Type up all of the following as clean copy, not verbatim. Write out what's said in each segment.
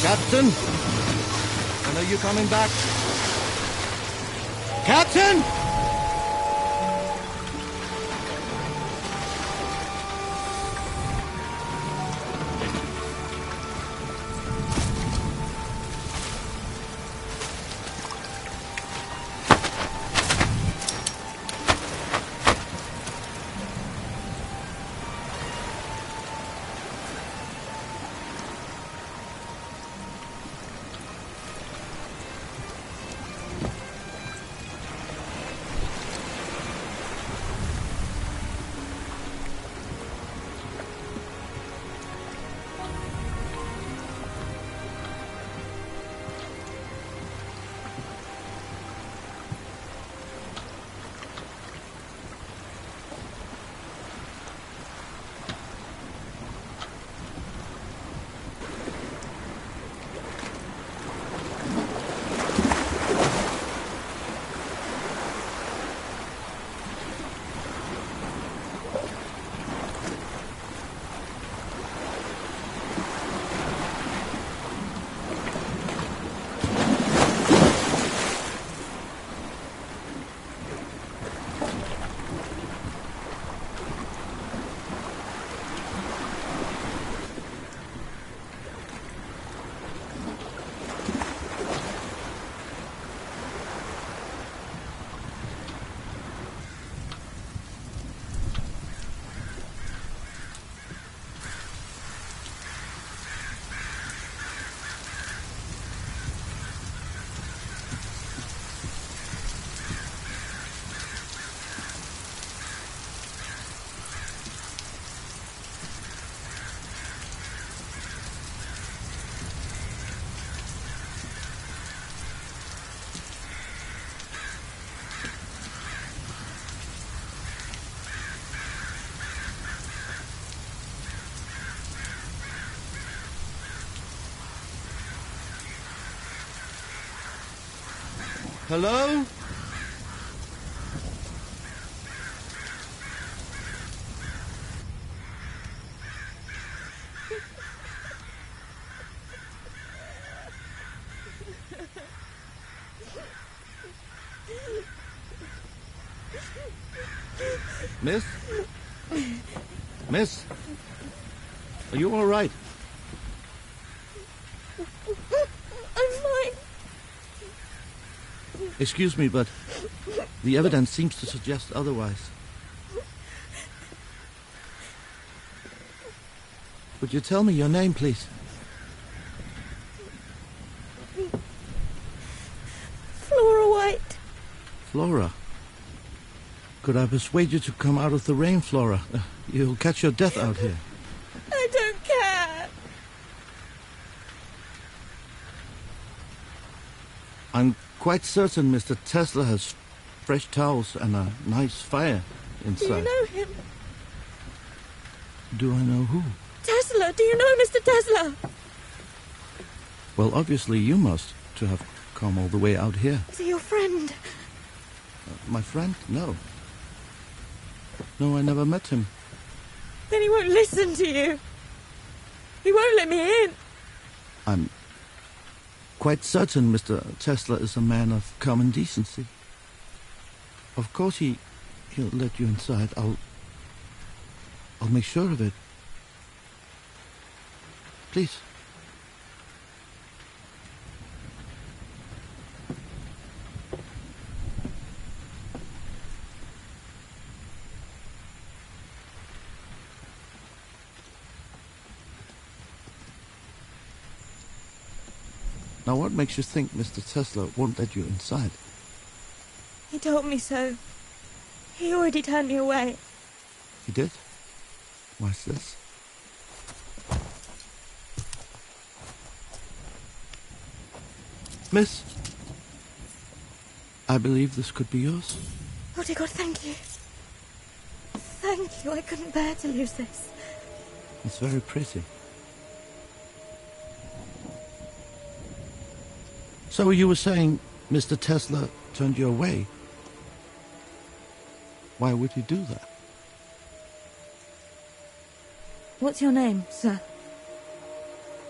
Captain? When are you coming back? Captain! Hello? Miss? Miss? Are you all right? I'm fine. Excuse me, but the evidence seems to suggest otherwise. Would you tell me your name, please? Flora White. Flora? Could I persuade you to come out of the rain, Flora? You'll catch your death out here. I don't care. I'm quite certain Mr. Tesla has fresh towels and a nice fire inside. Do you know him? Do I know who? Tesla. Do you know Mr. Tesla? Well, obviously you must, to have come all the way out here. Is he your friend? My friend? No. No, I never met him. Then he won't listen to you. He won't let me in. I'm quite certain Mr. Tesla is a man of common decency. Of course he'll let you inside. I'll make sure of it. Please. Now, what makes you think Mr. Tesla won't let you inside? He told me so. He already turned me away. He did? Why's this? Miss, I believe this could be yours. Oh, dear God, thank you. Thank you. I couldn't bear to lose this. It's very pretty. So you were saying Mr. Tesla turned you away? Why would he do that? What's your name, sir?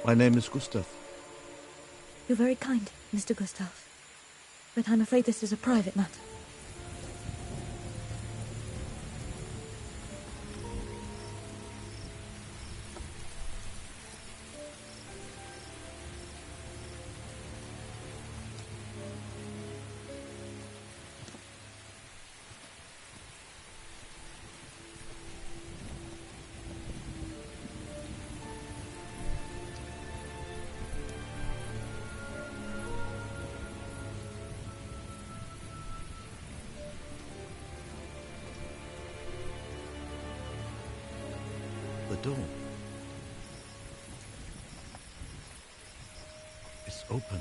My name is Gustav. You're very kind, Mr. Gustav. But I'm afraid this is a private matter. The door is open.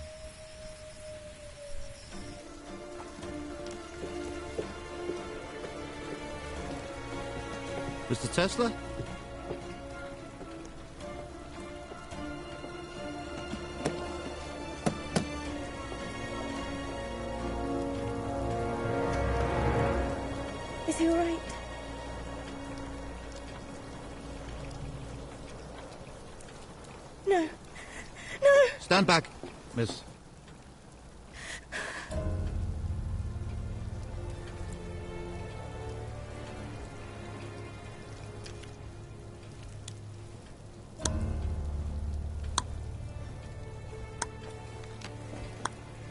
Mr. Tesla? Is he all right? No. No! Stand back, miss.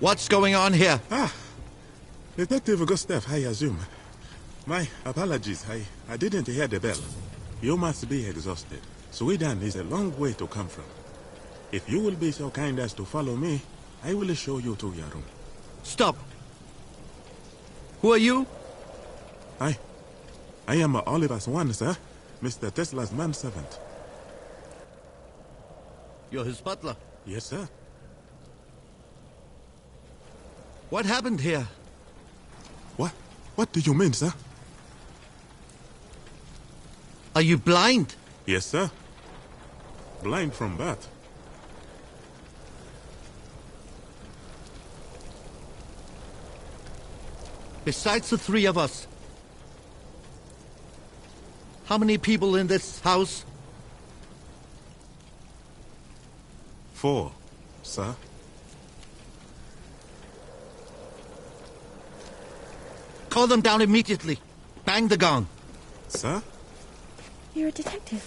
What's going on here? Detective Gustav, I assume. My apologies, I didn't hear the bell. You must be exhausted. Sweden is a long way to come from. If you will be so kind as to follow me, I will show you to your room. Stop. Who are you? I am Oliver Swan, sir. Mr. Tesla's manservant. You're his butler. Yes, sir. What happened here? What do you mean, sir? Are you blind? Yes, sir. Blind from birth. Besides the three of us, how many people in this house? 4, sir. Call them down immediately. Bang the gong. Sir? You're a detective.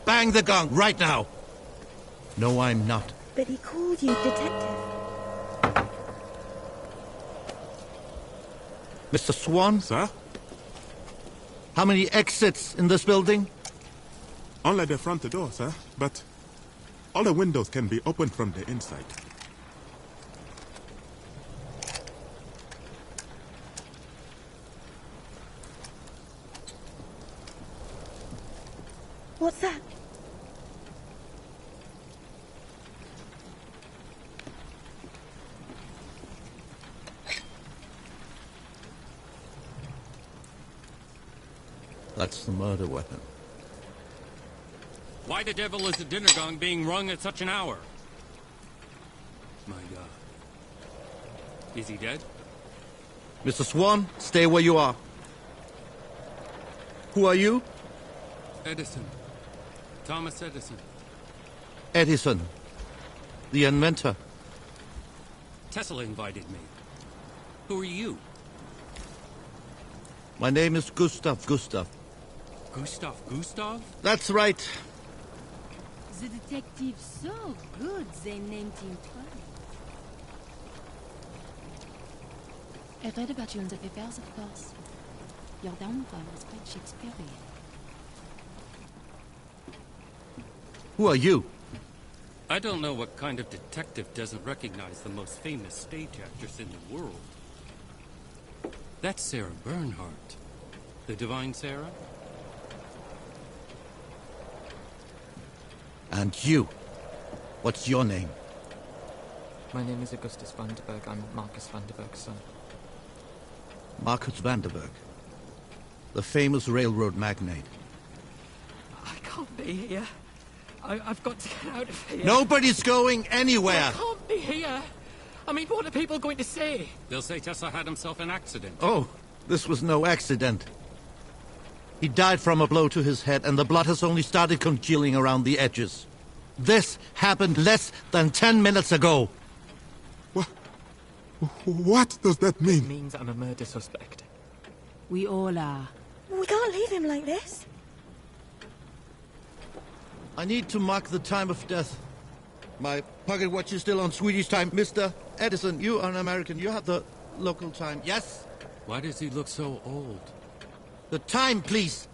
Bang the gong right now. No, I'm not. But he called you detective. Mr. Swan? Sir? How many exits in this building? Only the front door, sir. But all the windows can be opened from the inside. What's that? That's the murder weapon. Why the devil is the dinner gong being rung at such an hour? My God. Is he dead? Mr. Swan, stay where you are. Who are you? Edison. Thomas Edison. Edison, the inventor. Tesla invited me. Who are you? My name is Gustav. Gustav? That's right. The detective so good they named him twice. I read about you in the papers, of course. Your downfall was quite Shakespearean. Who are you? I don't know what kind of detective doesn't recognize the most famous stage actress in the world. That's Sarah Bernhardt. The Divine Sarah? And you? What's your name? My name is Augustus Vanderberg. I'm Marcus Vanderberg's son. Marcus Vanderberg, the famous railroad magnate. I can't be here. I've got to get out of here. Nobody's going anywhere. I can't be here. I mean, what are people going to say? They'll say Tesla had himself an accident. Oh, this was no accident. He died from a blow to his head, and the blood has only started congealing around the edges. This happened less than 10 minutes ago. What does that It mean? means I'm a murder suspect. We all are. We can't leave him like this. I need to mark the time of death. My pocket watch is still on Swedish time. Mr. Edison, you are an American. You have the local time. Yes? Why does he look so old? The time, please.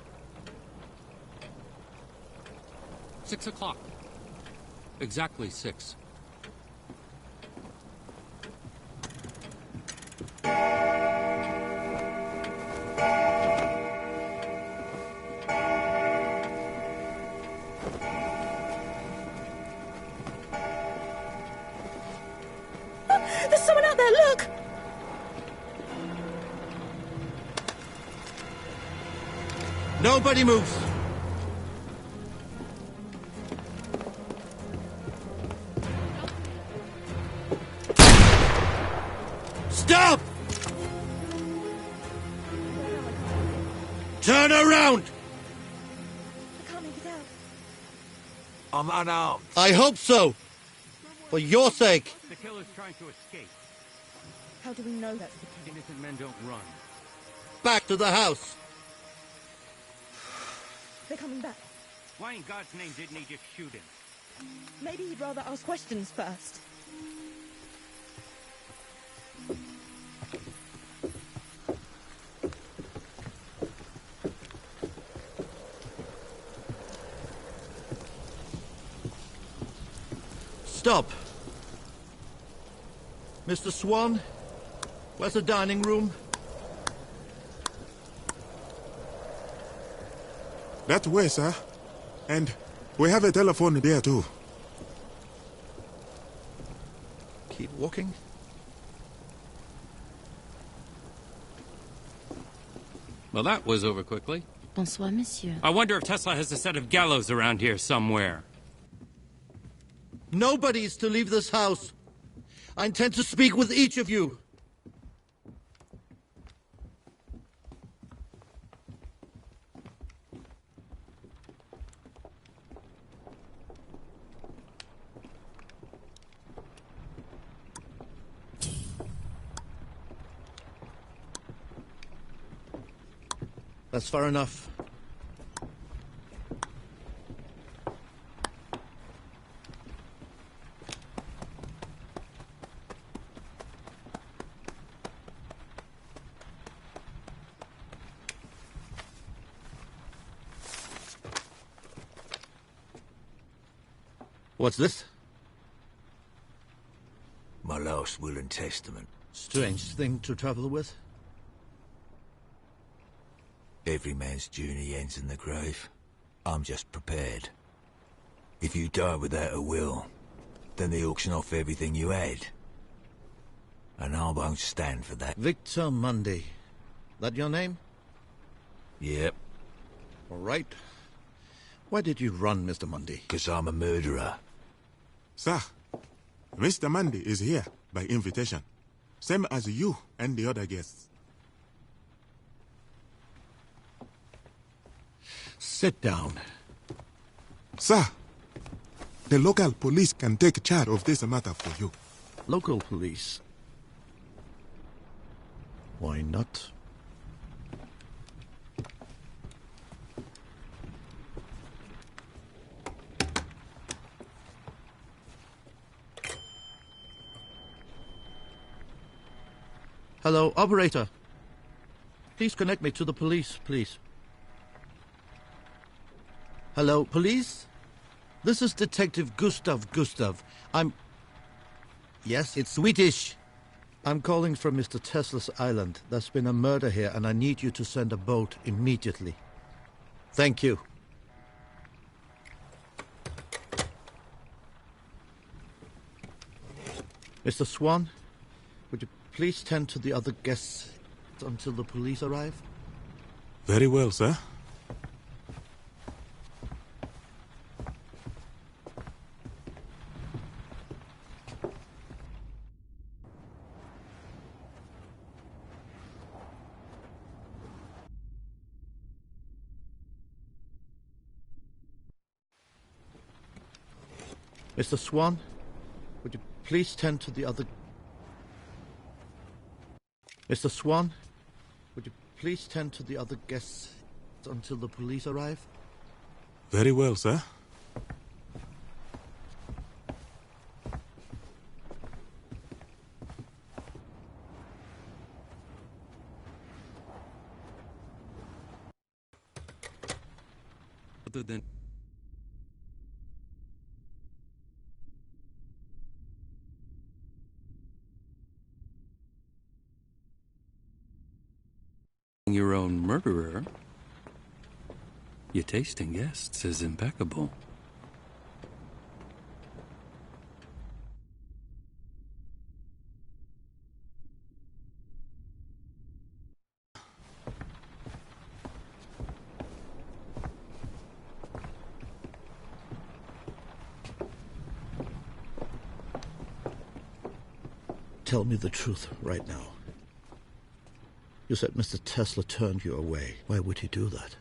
6 o'clock. Exactly 6. There's someone out there, look! Nobody moves. Stop! Turn around! I can't make it out. I'm unarmed. I hope so. For your sake. The killer's trying to escape. How do we know that's the case? Innocent men don't run. Back to the house. They're coming back. Why in God's name didn't he just shoot him? Maybe he'd rather ask questions first. Stop. Mr. Swan, where's the dining room? That way, sir. And we have a telephone there, too. Keep walking. Well, that was over quickly. Bonsoir, monsieur. I wonder if Tesla has a set of gallows around here somewhere. Nobody is to leave this house. I intend to speak with each of you. That's far enough. What's this? My last will and testament. Strange thing to travel with. Every man's journey ends in the grave. I'm just prepared. If you die without a will, then they auction off everything you had. And I won't stand for that. Victor Mundy. That your name? Yep, All right. Why did you run, Mr. Mundy? 'cause I'm a murderer. Sir, Mr. Mandy is here by invitation. Same as you and the other guests. Sit down. Sir, the local police can take charge of this matter for you. Local police. Why not? Hello, operator. Please connect me to the police, please. Hello, police? This is Detective Gustav. Yes, it's Swedish. I'm calling from Mr. Tesla's island. There's been a murder here, and I need you to send a boat immediately. Thank you. Mr. Swan, would you please tend to the other guests until the police arrive? Very well, sir. Mr. Swan, would you please tend to the other... Mr. Swan, would you please tend to the other guests until the police arrive? Very well, sir. Other than your own murderer, your taste in guests is impeccable. Tell me the truth right now. You said Mr. Tesla turned you away. Why would he do that?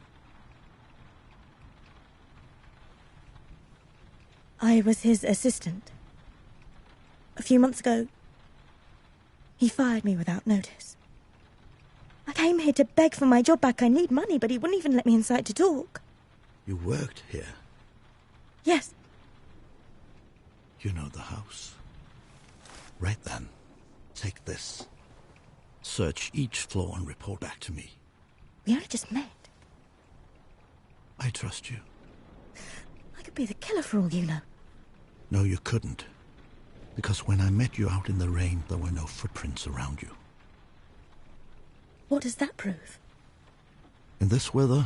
I was his assistant. A few months ago, he fired me without notice. I came here to beg for my job back. I need money, but he wouldn't even let me inside to talk. You worked here. Yes. You know the house. Right then, take this. Search each floor and report back to me. We only just met. I trust you. I could be the killer for all you know. No, you couldn't. Because when I met you out in the rain, there were no footprints around you. What does that prove? In this weather,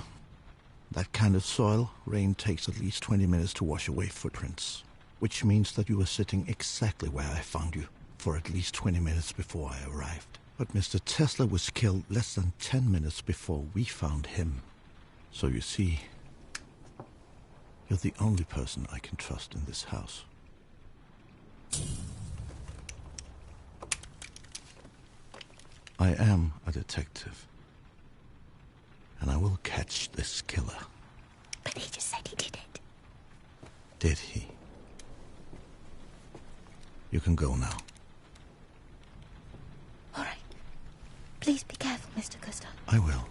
that kind of soil, rain takes at least 20 minutes to wash away footprints. Which means that you were sitting exactly where I found you for at least 20 minutes before I arrived. But Mr. Tesla was killed less than 10 minutes before we found him. So you see, you're the only person I can trust in this house. I am a detective. And I will catch this killer. But he just said he did it. Did he? You can go now. All right. Please be careful, Mr. Custer. I will.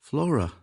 Flora.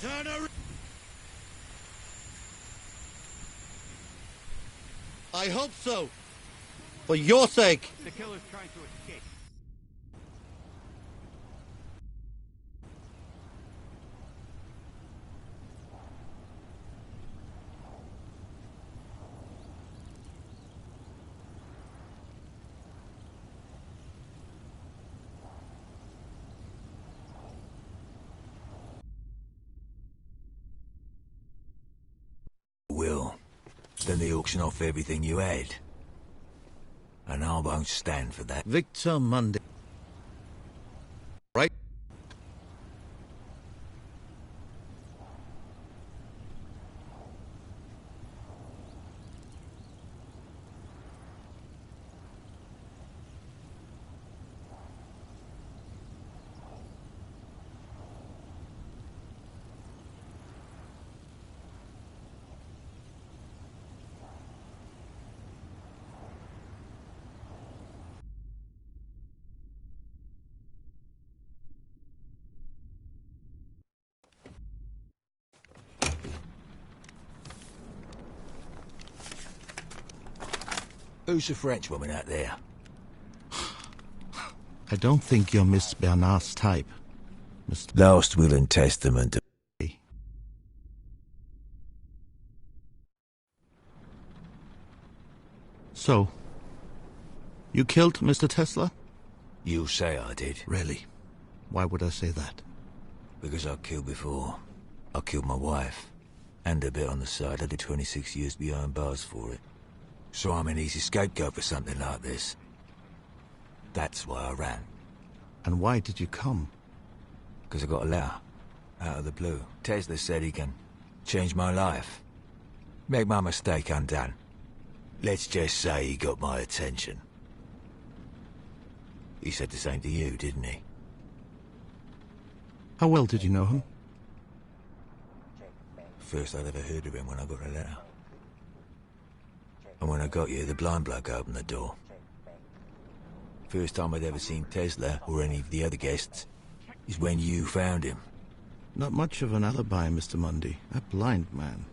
Turn around! I hope so. For your sake. The killer's trying to escape. Will. Then they auction off everything you had. And I won't stand for that. Victor Mundy. Right? Who's the French woman out there? I don't think you're Miss Bernard's type, Mr. Last will and testament. So, you killed Mr. Tesla? You say I did. Really? Why would I say that? Because I killed before. I killed my wife. And a bit on the side. I did 26 years behind bars for it. So I'm an easy scapegoat for something like this. That's why I ran. And why did you come? Because I got a letter. Out of the blue. Tesla said he can change my life. Make my mistake undone. Let's just say he got my attention. He said the same to you, didn't he? How well did you know him? First I'd ever heard of him when I got a letter. And when I got you, the blind bloke opened the door. First time I'd ever seen Tesla, or any of the other guests, is when you found him. Not much of an alibi, Mr. Mundy. A blind man.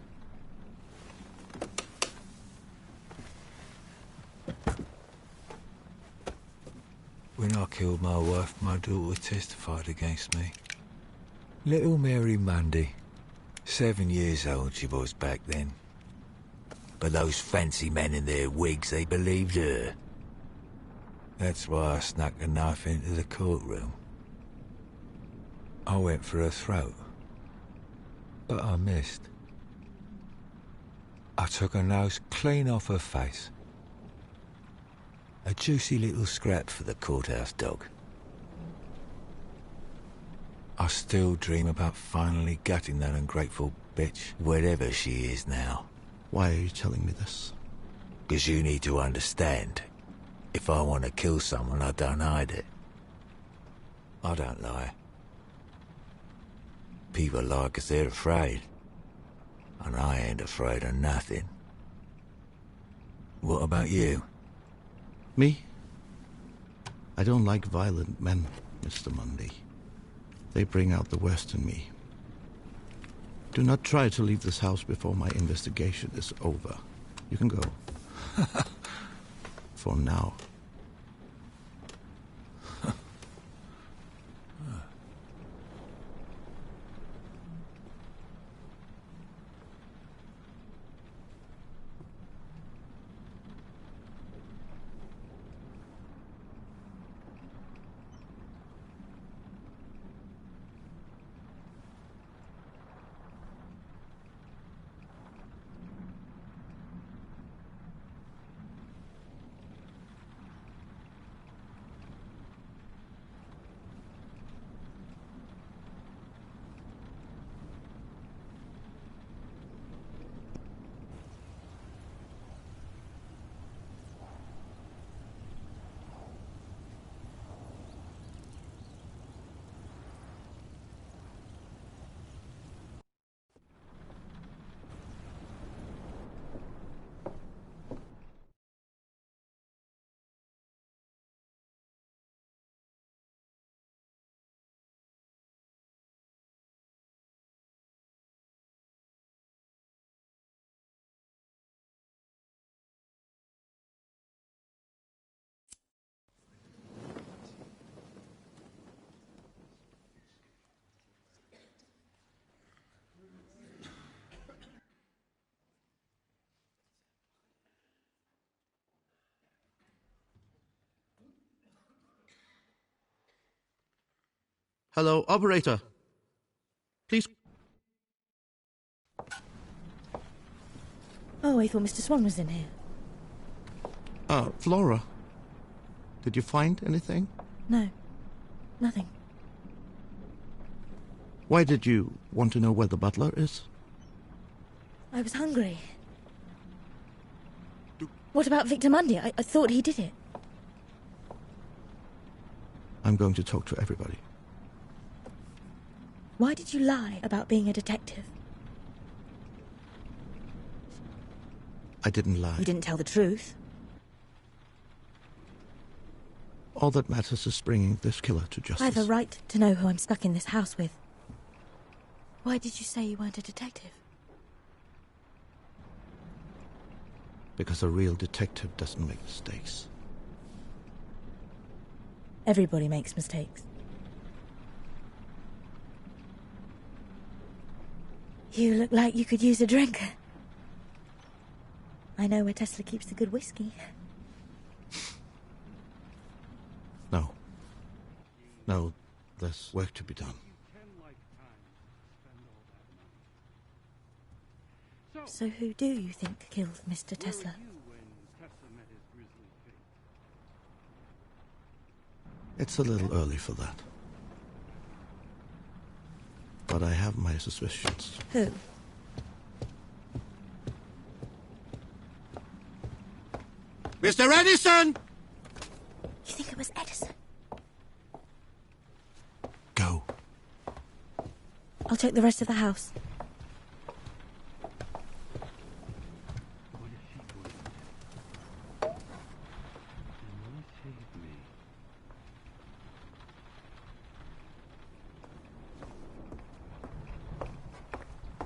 When I killed my wife, my daughter testified against me. Little Mary Mundy. 7 years old she was back then. But those fancy men in their wigs, they believed her. That's why I snuck a knife into the courtroom. I went for her throat. But I missed. I took her nose clean off her face. A juicy little scrap for the courthouse dog. I still dream about finally gutting that ungrateful bitch, wherever she is now. Why are you telling me this? 'Cause you need to understand. If I want to kill someone, I don't hide it. I don't lie. People lie 'cause they're afraid. And I ain't afraid of nothing. What about you? Me? I don't like violent men, Mr. Mundy. They bring out the worst in me. Do not try to leave this house before my investigation is over. You can go. For now. Hello, operator. Please. Oh, I thought Mr. Swan was in here. Flora. Did you find anything? No, nothing. Why did you want to know where the butler is? I was hungry. What about Victor Mundy? I thought he did it. I'm going to talk to everybody. Why did you lie about being a detective? I didn't lie. You didn't tell the truth. All that matters is bringing this killer to justice. I have a right to know who I'm stuck in this house with. Why did you say you weren't a detective? Because a real detective doesn't make mistakes. Everybody makes mistakes. You look like you could use a drink. I know where Tesla keeps the good whiskey. No. No, there's work to be done. So who do you think killed Mr. Tesla? It's a little early for that. But I have my suspicions. Who? Mr. Edison! You think it was Edison? Go. I'll check the rest of the house.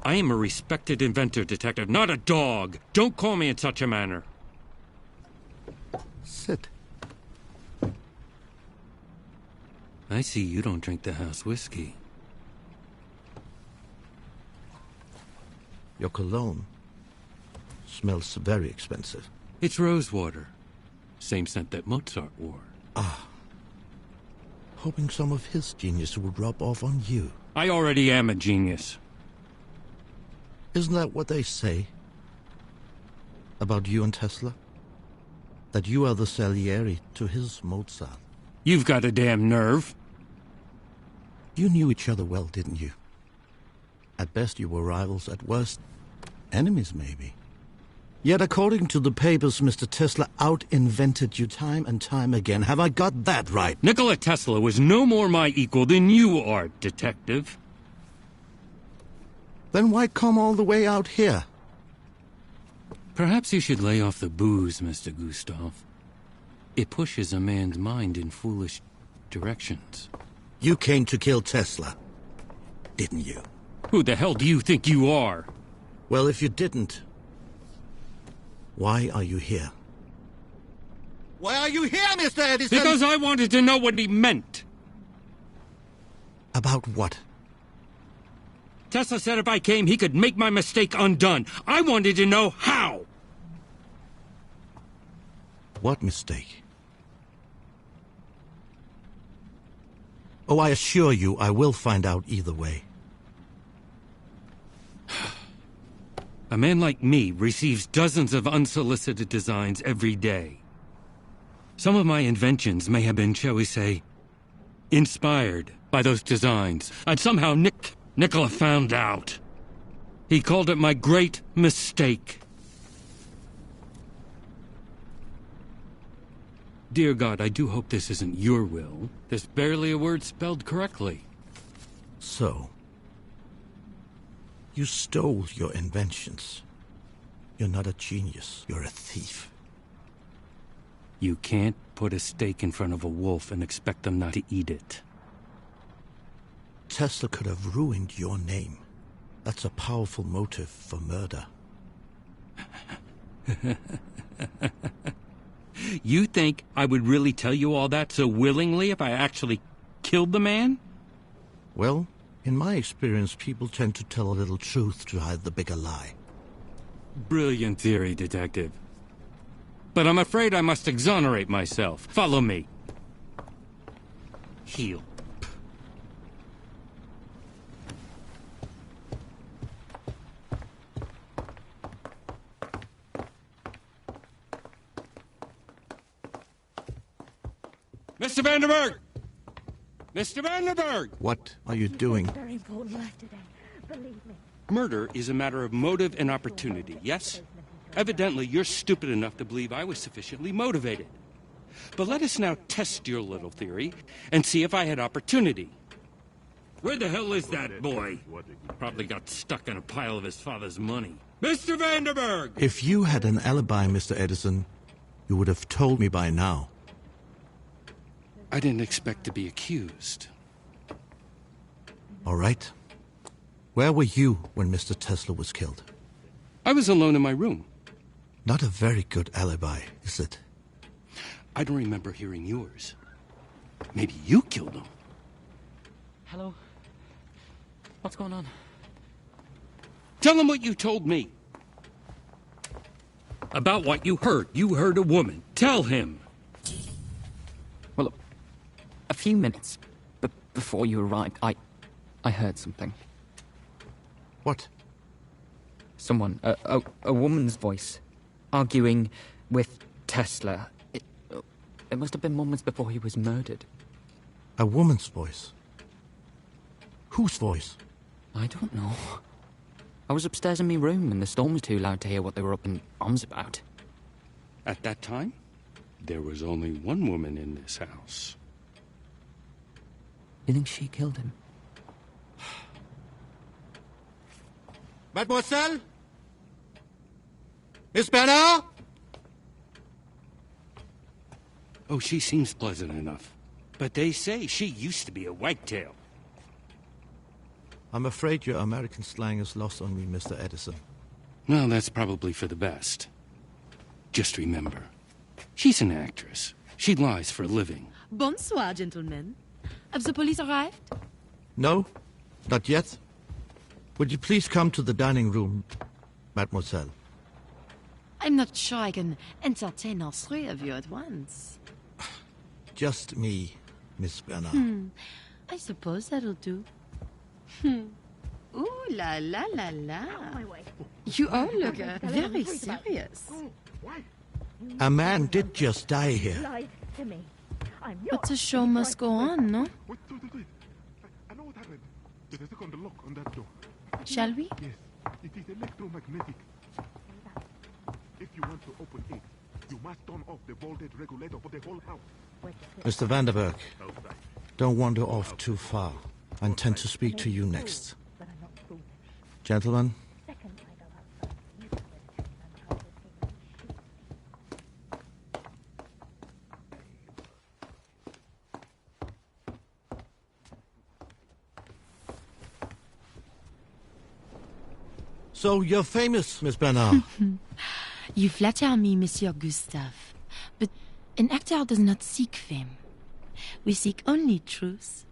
I am a respected inventor, Detective, not a dog. Don't call me in such a manner. Sit. I see you don't drink the house whiskey. Your cologne smells very expensive. It's rosewater. Same scent that Mozart wore. Hoping some of his genius would rub off on you. I already am a genius. Isn't that what they say about you and Tesla? That you are the Salieri to his Mozart. You've got a damn nerve. You knew each other well, didn't you? At best you were rivals, at worst enemies maybe. Yet according to the papers, Mr. Tesla out-invented you time and time again. Have I got that right? Nikola Tesla was no more my equal than you are, Detective. Then why come all the way out here? Perhaps you should lay off the booze, Mr. Gustav. It pushes a man's mind in foolish directions. You came to kill Tesla, didn't you? Who the hell do you think you are? Well, if you didn't, why are you here? Why are you here, Mr. Edison? Because I wanted to know what he meant. About what? Tesla said if I came, he could make my mistake undone. I wanted to know how. What mistake? Oh, I assure you, I will find out either way. A man like me receives dozens of unsolicited designs every day. Some of my inventions may have been, shall we say, inspired by those designs. And somehow Nikola found out. He called it my great mistake. Dear God, I do hope this isn't your will. There's barely a word spelled correctly. So, you stole your inventions. You're not a genius, you're a thief. You can't put a steak in front of a wolf and expect them not to eat it. Tesla could have ruined your name. That's a powerful motive for murder. You think I would really tell you all that so willingly if I actually killed the man? Well, in my experience, people tend to tell a little truth to hide the bigger lie. Brilliant theory, Detective. But I'm afraid I must exonerate myself. Follow me. Heel. Mr. Vanderberg! Mr. Vanderberg! What are you doing? Very important life today. Believe me. Murder is a matter of motive and opportunity, yes? Evidently, you're stupid enough to believe I was sufficiently motivated. But let us now test your little theory and see if I had opportunity. Where the hell is that boy? Probably got stuck in a pile of his father's money. Mr. Vanderberg! If you had an alibi, Mr. Edison, you would have told me by now. I didn't expect to be accused. All right. Where were you when Mr. Tesla was killed? I was alone in my room. Not a very good alibi, is it? I don't remember hearing yours. Maybe you killed him. Hello? What's going on? Tell him what you told me. About what you heard. You heard a woman. Tell him. Well, look, a few minutes before you arrived, I heard something. What? Someone, a woman's voice, arguing with Tesla. It must have been moments before he was murdered. A woman's voice? Whose voice? I don't know. I was upstairs in my room and the storm was too loud to hear what they were up in arms about. At that time, there was only one woman in this house. You think she killed him? Mademoiselle? Miss Bernard? Oh, she seems pleasant enough. But they say she used to be a whitetail. I'm afraid your American slang is lost on me, Mr. Edison. Well, that's probably for the best. Just remember, she's an actress. She lies for a living. Bonsoir, gentlemen. Have the police arrived? No, not yet. Would you please come to the dining room, mademoiselle? I'm not sure I can entertain all three of you at once. Just me, Miss Bernard. I suppose that'll do. Ooh la la la la. You all look very serious. A man did just die here. Lied to me. I'm But the show must go on, no? Wait. I know what happened. There's a second lock on that door. Shall we? Yes, it is electromagnetic. If you want to open it, you must turn off the voltage regulator for the whole house. Mr. Vanderberg, Outside. don't wander off too far. I intend to speak to you next. Gentlemen, so you're famous, Miss Bernard. You flatter me, Monsieur Gustave. But an actor does not seek fame. We seek only truth.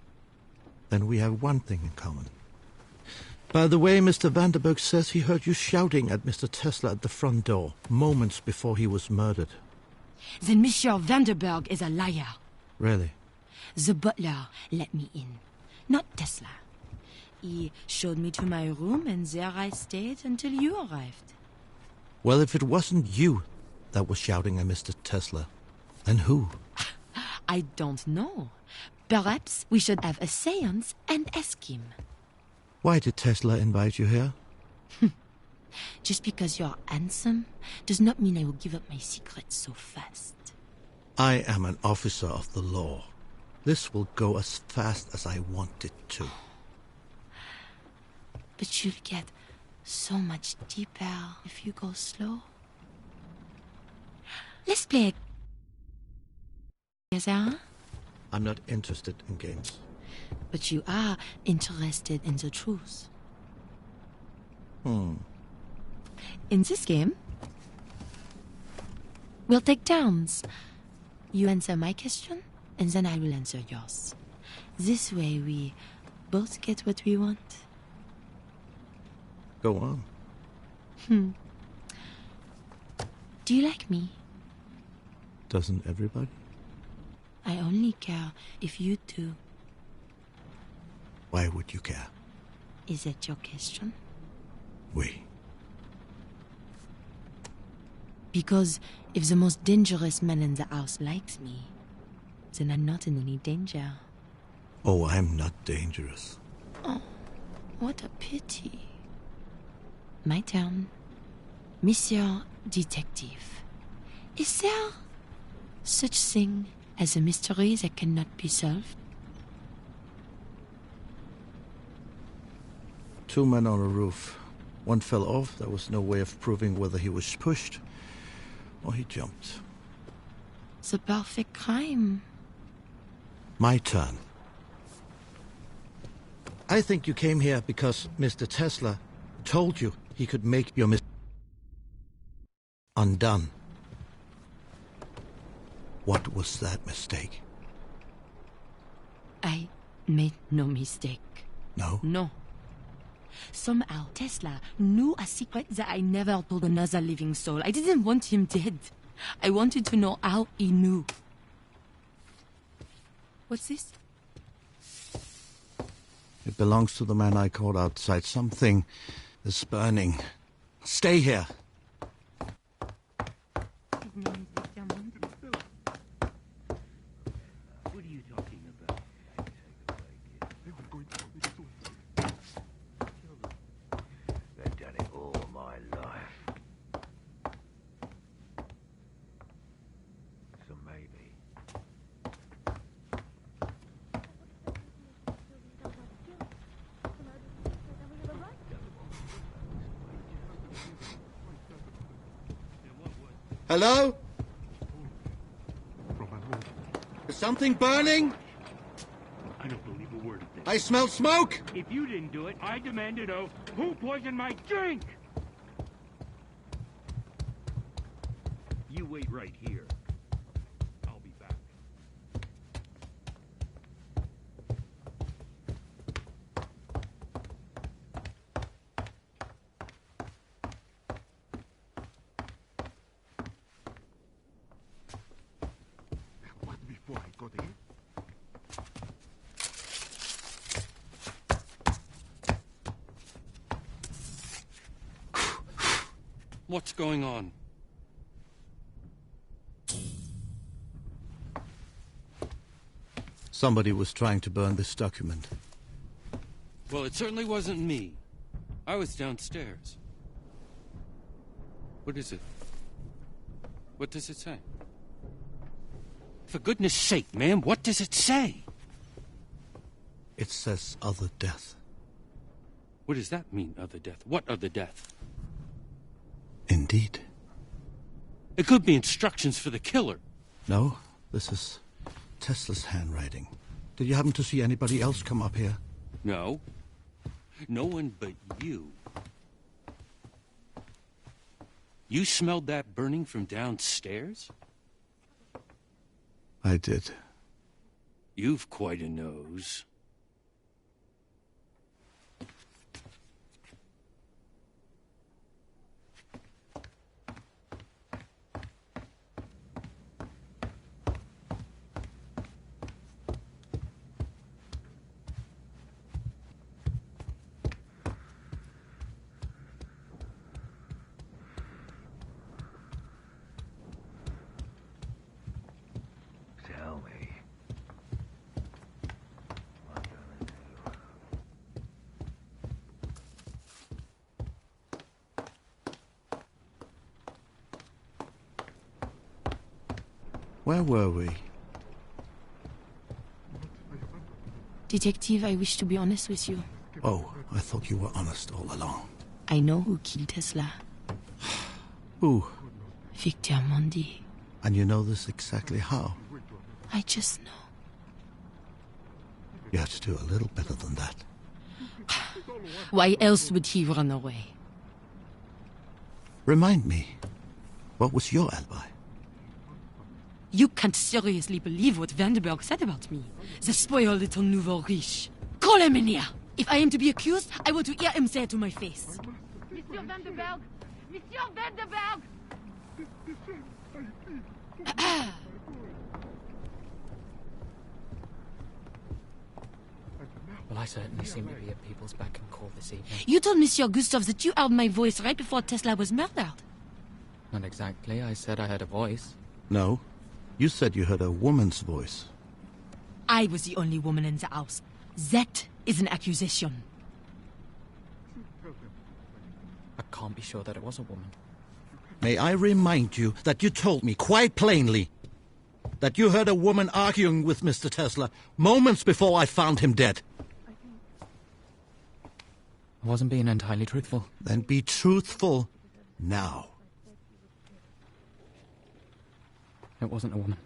Then we have one thing in common. By the way, Mr. Vanderberg says he heard you shouting at Mr. Tesla at the front door, moments before he was murdered. Then Monsieur Vanderberg is a liar. Really? The butler let me in, not Tesla. He showed me to my room, and there I stayed until you arrived. Well, if it wasn't you that was shouting at Mr. Tesla, then who? I don't know. Perhaps we should have a séance and ask him. Why did Tesla invite you here? Just because you're handsome does not mean I will give up my secrets so fast. I am an officer of the law. This will go as fast as I want it to. But you'll get so much deeper if you go slow. Let's play together, huh? I'm not interested in games. But you are interested in the truth. In this game, we'll take turns. You answer my question, and then I will answer yours. This way we both get what we want. Go on. Do you like me? Doesn't everybody? I only care if you do. Why would you care? Is that your question? Oui. Because if the most dangerous man in the house likes me, Then I'm not in any danger. Oh, I'm not dangerous. Oh, what a pity. My turn. Monsieur Detective, is there such thing as a mystery that cannot be solved? 2 men on a roof. One fell off. There was no way of proving whether he was pushed or he jumped. The perfect crime. My turn. I think you came here because Mr. Tesla told you he could make your mistake undone. What was that mistake? I made no mistake. No? No. Somehow, Tesla knew a secret that I never told another living soul. I didn't want him dead. I wanted to know how he knew. What's this? It belongs to the man I called outside. Something is burning. Stay here. What are you talking about? They've done it all my life. So maybe. Hello? Is something burning? I don't believe a word of this. I smell smoke! If you didn't do it, I demand to know who poisoned my drink! You wait right here. I'll be back. What before I go there? What's going on? Somebody was trying to burn this document. Well, it certainly wasn't me. I was downstairs. What is it? What does it say? For goodness sake, man, what does it say? It says other death. What does that mean, other death? What other death? Indeed. It could be instructions for the killer. No, this is Tesla's handwriting. Did you happen to see anybody else come up here? No. No one but you. You smelled that burning from downstairs? I did. You've quite a nose. Tell me. What gonna do? Where were we? Detective, I wish to be honest with you. Oh, I thought you were honest all along. I know who killed Tesla. Who? Victor Mondi. And you know this exactly how? I just know. You have to do a little better than that. Why else would he run away? Remind me, what was your alibi? You can't seriously believe what Vandenberg said about me. The spoiled little nouveau riche. Call him in here. If I am to be accused, I want to hear him say it to my face. Monsieur Vandenberg! Monsieur Vandenberg! Well, I certainly seem to be at people's beck and call this evening. You told Monsieur Gustave that you heard my voice right before Tesla was murdered. Not exactly. I said I heard a voice. No, you said you heard a woman's voice. I was the only woman in the house. That is an accusation. I can't be sure that it was a woman. May I remind you that you told me quite plainly that you heard a woman arguing with Mr. Tesla moments before I found him dead. I wasn't being entirely truthful. Then be truthful now. It wasn't a woman.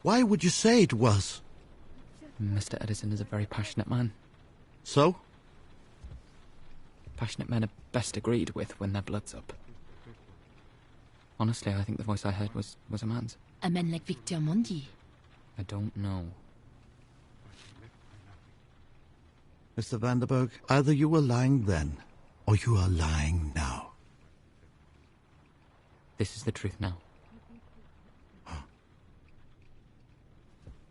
Why would you say it was? Mr. Edison is a very passionate man. So? Passionate men are best agreed with when their blood's up. Honestly, I think the voice I heard was a man's. A man like Victor Mondi. I don't know. Mr. Vanderberg, either you were lying then, or you are lying now. This is the truth now.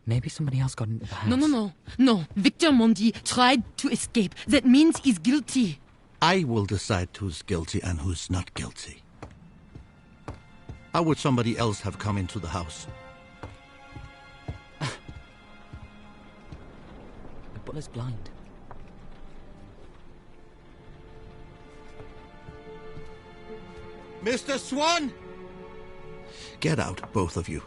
Maybe somebody else got into the house. No. Victor Mondi tried to escape. That means he's guilty. I will decide who's guilty and who's not guilty. How would somebody else have come into the house? The butler's blind. Mr. Swan! Get out, both of you.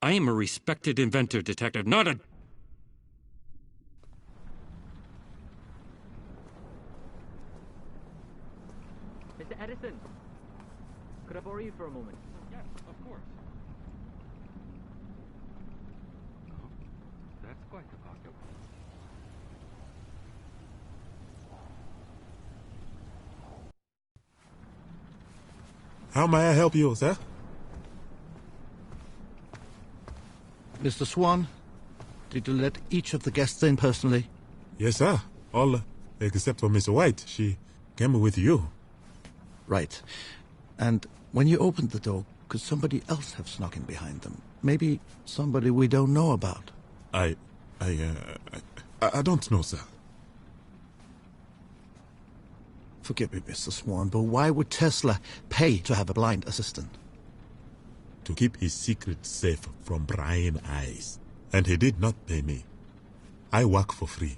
I am a respected inventor, detective, not a... Mr. Edison, could I borrow you for a moment? Yes, of course. Oh, that's quite the pocket. How may I help you, sir? Mr. Swan, did you let each of the guests in personally? Yes, sir. All except for Miss White. She came with you. Right. And when you opened the door, could somebody else have snuck in behind them? Maybe somebody we don't know about? I don't know, sir. Forgive me, Mr. Swan, but why would Tesla pay to have a blind assistant? To keep his secret safe from prying eyes. And he did not pay me. I work for free.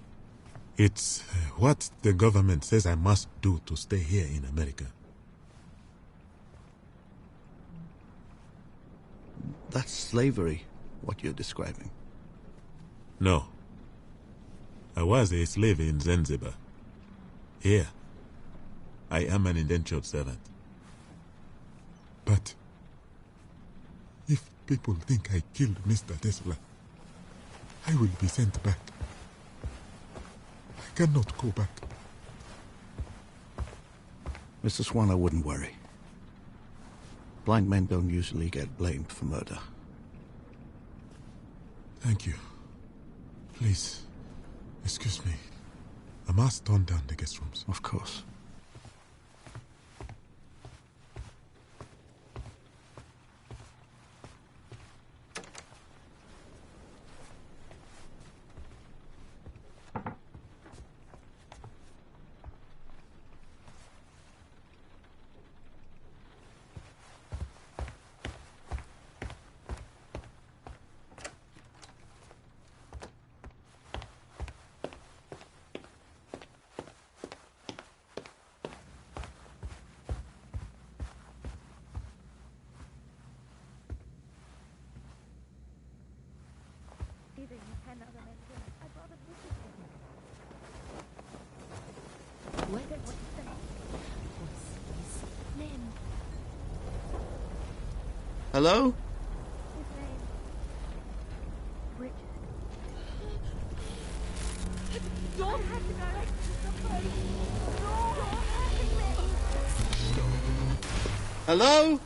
It's what the government says I must do to stay here in America. That's slavery, what you're describing. No. I was a slave in Zanzibar. Here, I am an indentured servant. But if people think I killed Mr. Tesla, I will be sent back. I cannot go back. Mr. Swan, I wouldn't worry. Blind men don't usually get blamed for murder. Thank you. Please, excuse me. I must turn down the guest rooms. Of course. What was his name? Hello? Don't have to direct somebody. Hello?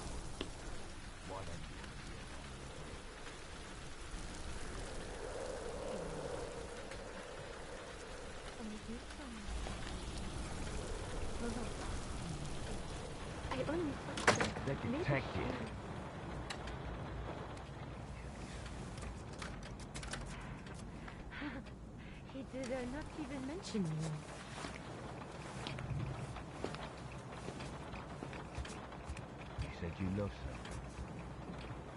I only The detective. He did not even mention you. You said you loved her.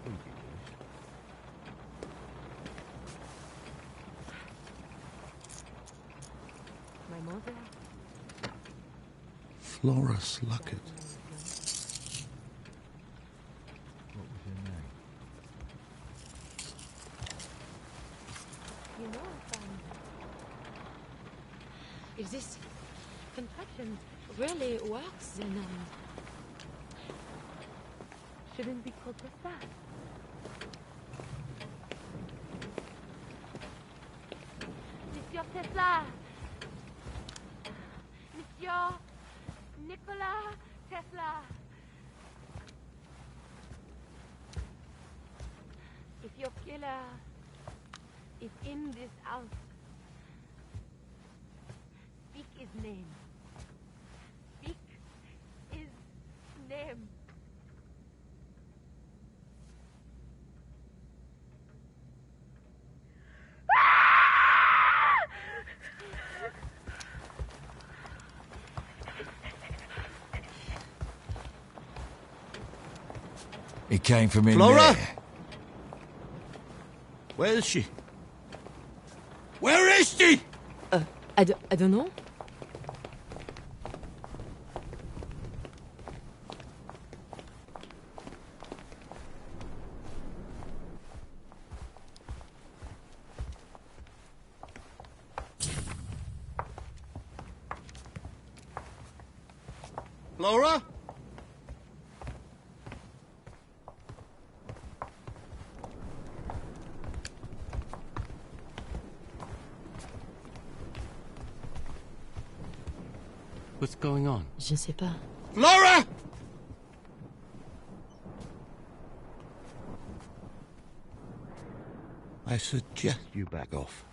Who did you? My mother. Flora Sluckett. What was her name? You know, if this contraption really works, then shouldn't be called Tesla. Monsieur Tesla. Monsieur Nicolas Tesla. If your killer is in this house, speak his name. Speak his name. It came from in Flora? there. Where is she? Where is she? I don't know. Flora? What's going on? Je sais pas. Flora! I suggest you back off.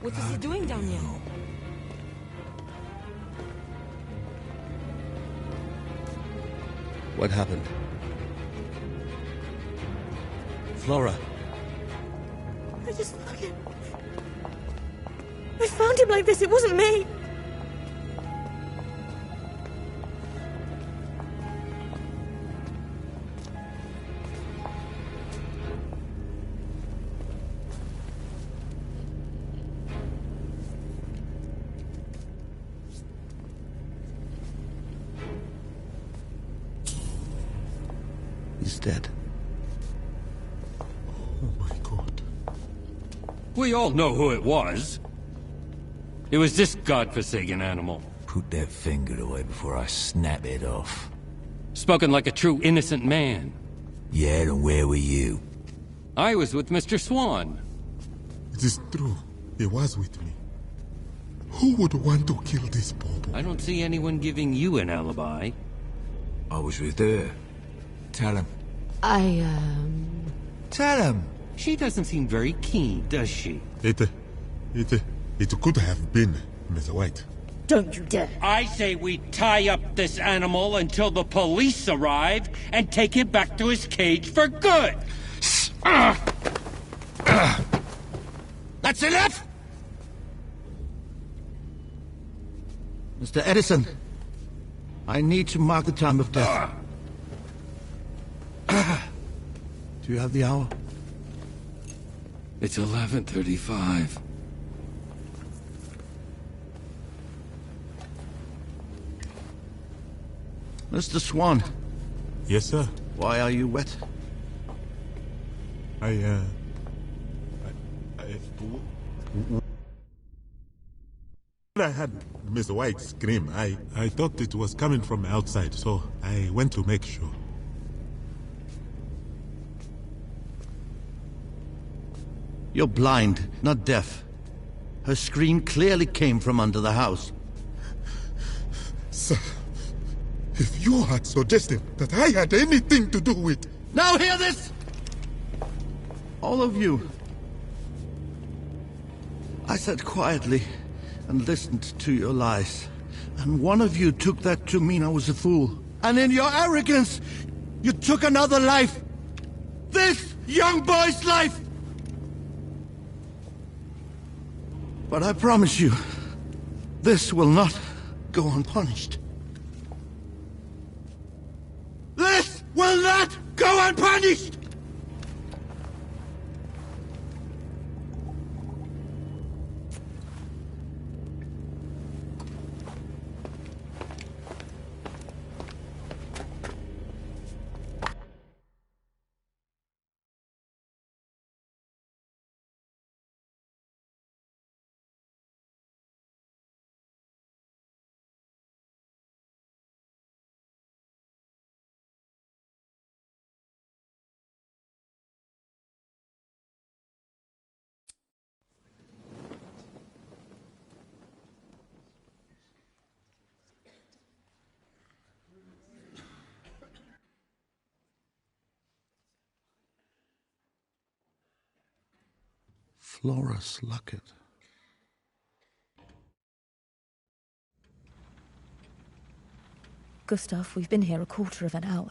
What is he doing down here? What happened? Flora. I just fucking... I found him like this. It wasn't me. He's dead. Oh my God. We all know who it was. It was this godforsaken animal. Put that finger away before I snap it off. Spoken like a true innocent man. Yeah, and where were you? I was with Mr. Swan. It is true. He was with me. Who would want to kill this Bobo? I don't see anyone giving you an alibi. I was with her. Tell him. Tell him. She doesn't seem very keen, does she? It could have been, Mr. White. Don't you dare. I say we tie up this animal until the police arrive and take him back to his cage for good. That's enough! Mr. Edison, I need to mark the time of death. Do you have the hour? It's 11:35. Mr. Swan, Yes, sir. why are you wet? I when I had Mr. White scream, I thought it was coming from outside, so I went to make sure. You're blind, not deaf. Her scream clearly came from under the house. Sir, if you had suggested that I had anything to do with... Now hear this! All of you. I sat quietly and listened to your lies. And one of you took that to mean I was a fool. And in your arrogance, you took another life. This young boy's life! But I promise you, this will not go unpunished. This will not go unpunished! Florus Luckett. Gustav, we've been here a quarter of an hour.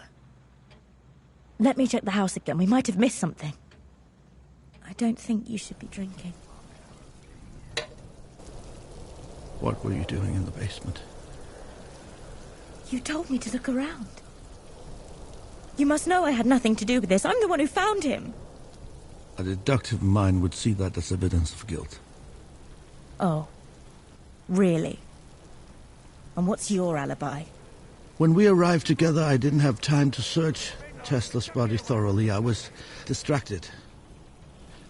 Let me check the house again. We might have missed something. I don't think you should be drinking. What were you doing in the basement? You told me to look around. You must know I had nothing to do with this. I'm the one who found him. A deductive mind would see that as evidence of guilt. Oh. Really? And what's your alibi? When we arrived together, I didn't have time to search Tesla's body thoroughly. I was distracted.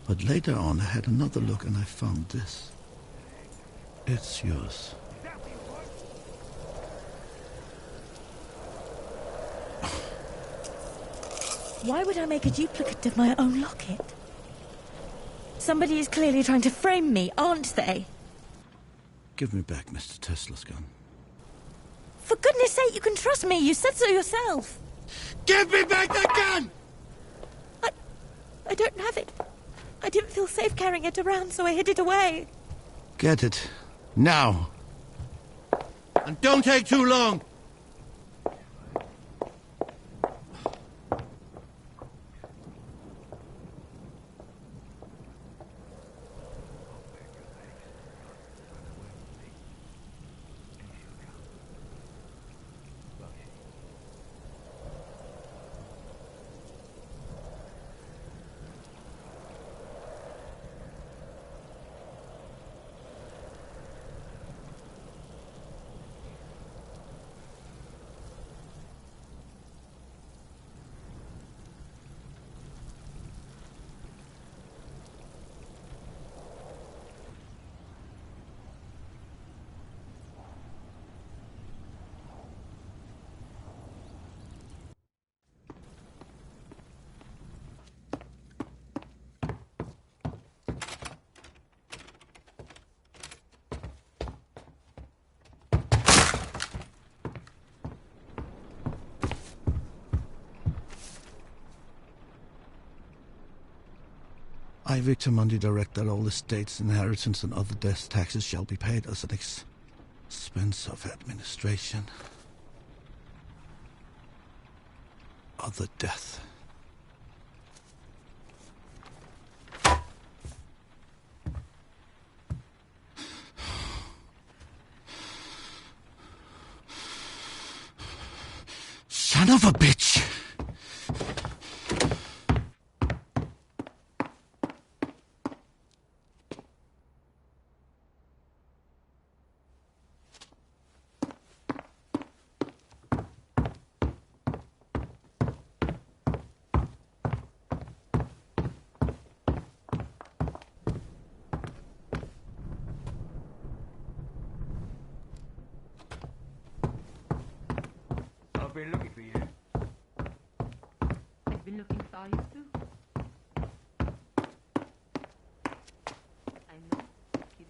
But later on, I had another look and I found this. It's yours. Why would I make a duplicate of my own locket? Somebody is clearly trying to frame me, aren't they? Give me back Mr. Tesla's gun. For goodness sake, you can trust me. You said so yourself. Give me back that gun! I don't have it. I didn't feel safe carrying it around, so I hid it away. Get it. Now. And don't take too long. I, Victor Mundy, direct that all estates, inheritance, and other death taxes shall be paid as an expense of administration. Other death. Son of a bitch! I've been looking for you. I've been looking for you too. I know. Kid.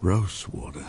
Rose water.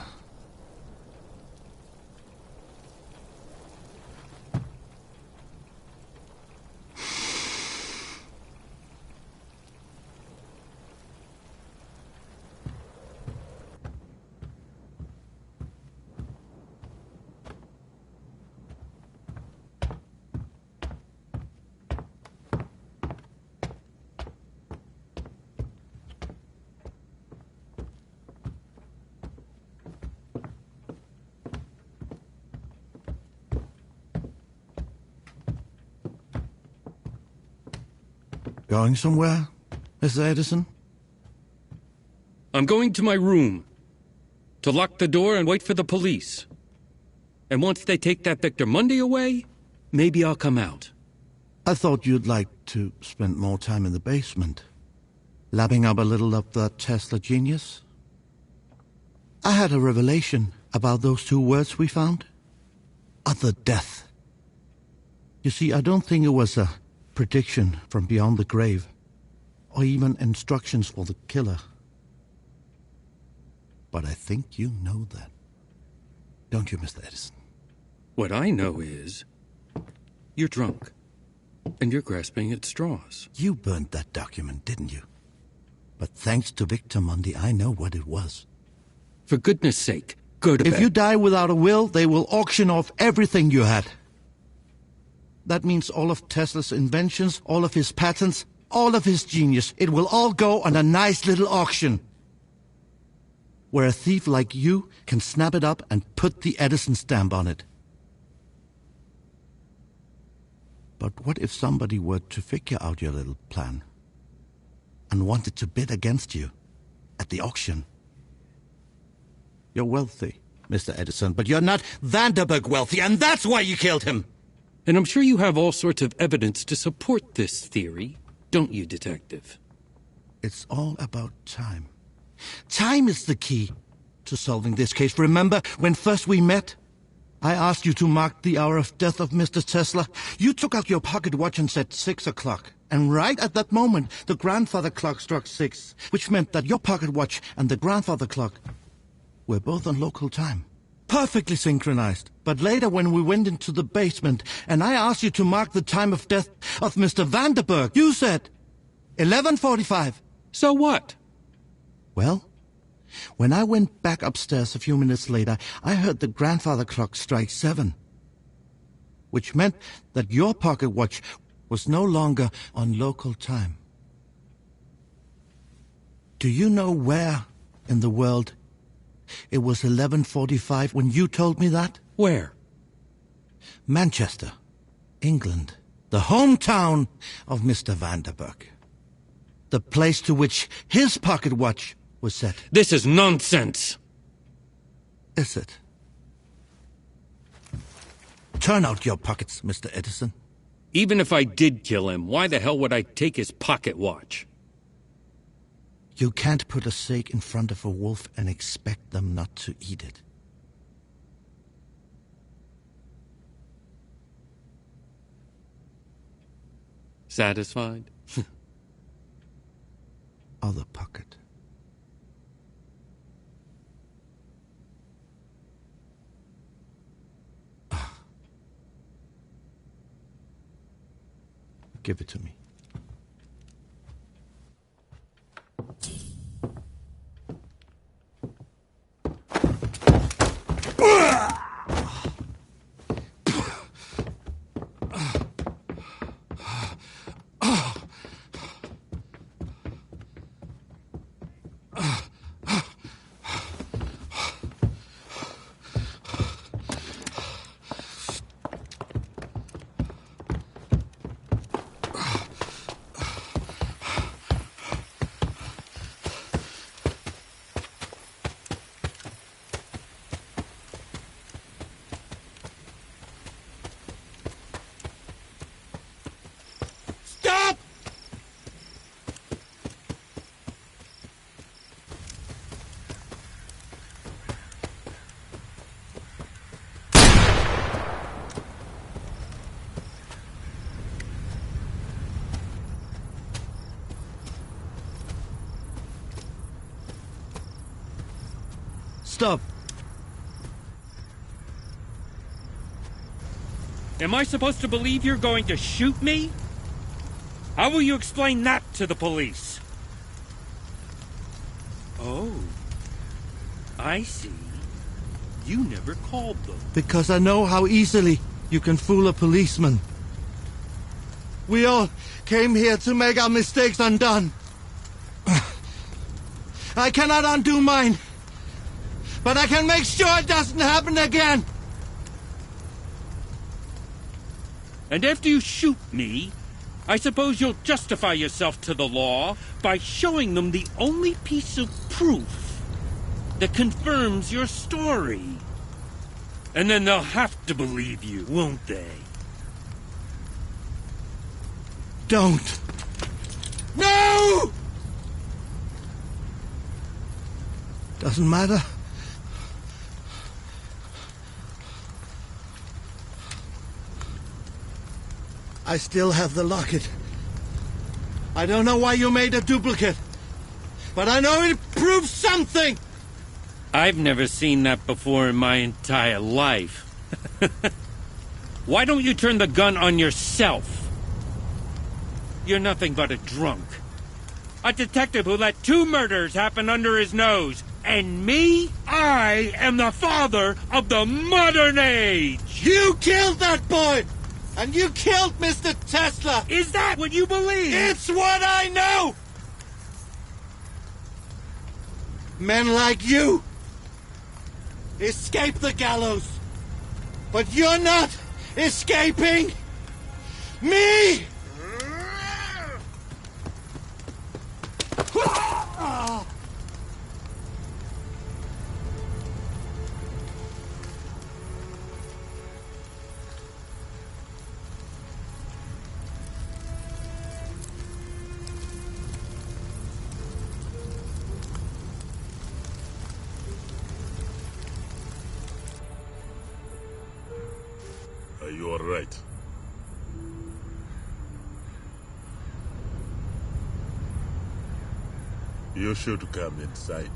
Going somewhere, Mr. Edison? I'm going to my room to lock the door and wait for the police. And once they take that Victor Mundy away, maybe I'll come out. I thought you'd like to spend more time in the basement, lapping up a little of that Tesla genius. I had a revelation about those two words we found. Other death. You see, I don't think it was a prediction from beyond the grave, or even instructions for the killer. But I think you know that. Don't you, Mr. Edison? What I know is, you're drunk, and you're grasping at straws. You burned that document, didn't you? But thanks to Victor Mundy, I know what it was. For goodness sake, go to bed. If you die without a will, they will auction off everything you had. That means all of Tesla's inventions, all of his patents, all of his genius. It will all go on a nice little auction, where a thief like you can snap it up and put the Edison stamp on it. But what if somebody were to figure out your little plan and wanted to bid against you at the auction? You're wealthy, Mr. Edison, but you're not Vanderberg wealthy, and that's why you killed him! And I'm sure you have all sorts of evidence to support this theory, don't you, Detective? It's all about time. Time is the key to solving this case. Remember when first we met? I asked you to mark the hour of death of Mr. Tesla. You took out your pocket watch and said 6 o'clock. And right at that moment, the grandfather clock struck 6, which meant that your pocket watch and the grandfather clock were both on local time. Perfectly synchronized. But later when we went into the basement and I asked you to mark the time of death of Mr. Vanderberg, you said 11:45. So what? Well, when I went back upstairs a few minutes later, I heard the grandfather clock strike 7, which meant that your pocket watch was no longer on local time. Do you know where in the world it was 11:45 when you told me that? Where? Manchester, England. The hometown of Mr. Vanderburg. The place to which his pocket watch was set. This is nonsense! Is it? Turn out your pockets, Mr. Edison. Even if I did kill him, why the hell would I take his pocket watch? You can't put a steak in front of a wolf and expect them not to eat it. Satisfied? Other pocket. Give it to me. Stop! Am I supposed to believe you're going to shoot me? How will you explain that to the police? Oh. I see. You never called them. Because I know how easily you can fool a policeman. We all came here to make our mistakes undone. I cannot undo mine. But I can make sure it doesn't happen again! And after you shoot me, I suppose you'll justify yourself to the law by showing them the only piece of proof that confirms your story. And then they'll have to believe you, won't they? Don't! No! Doesn't matter. I still have the locket. I don't know why you made a duplicate, but I know it proves something! I've never seen that before in my entire life. Why don't you turn the gun on yourself? You're nothing but a drunk. A detective who let 2 murders happen under his nose. And me? I am the father of the modern age! You killed that boy! And you killed Mr. Tesla! Is that what you believe? It's what I know! Men like you escape the gallows. But you're not escaping me! Are you all right? You should come inside.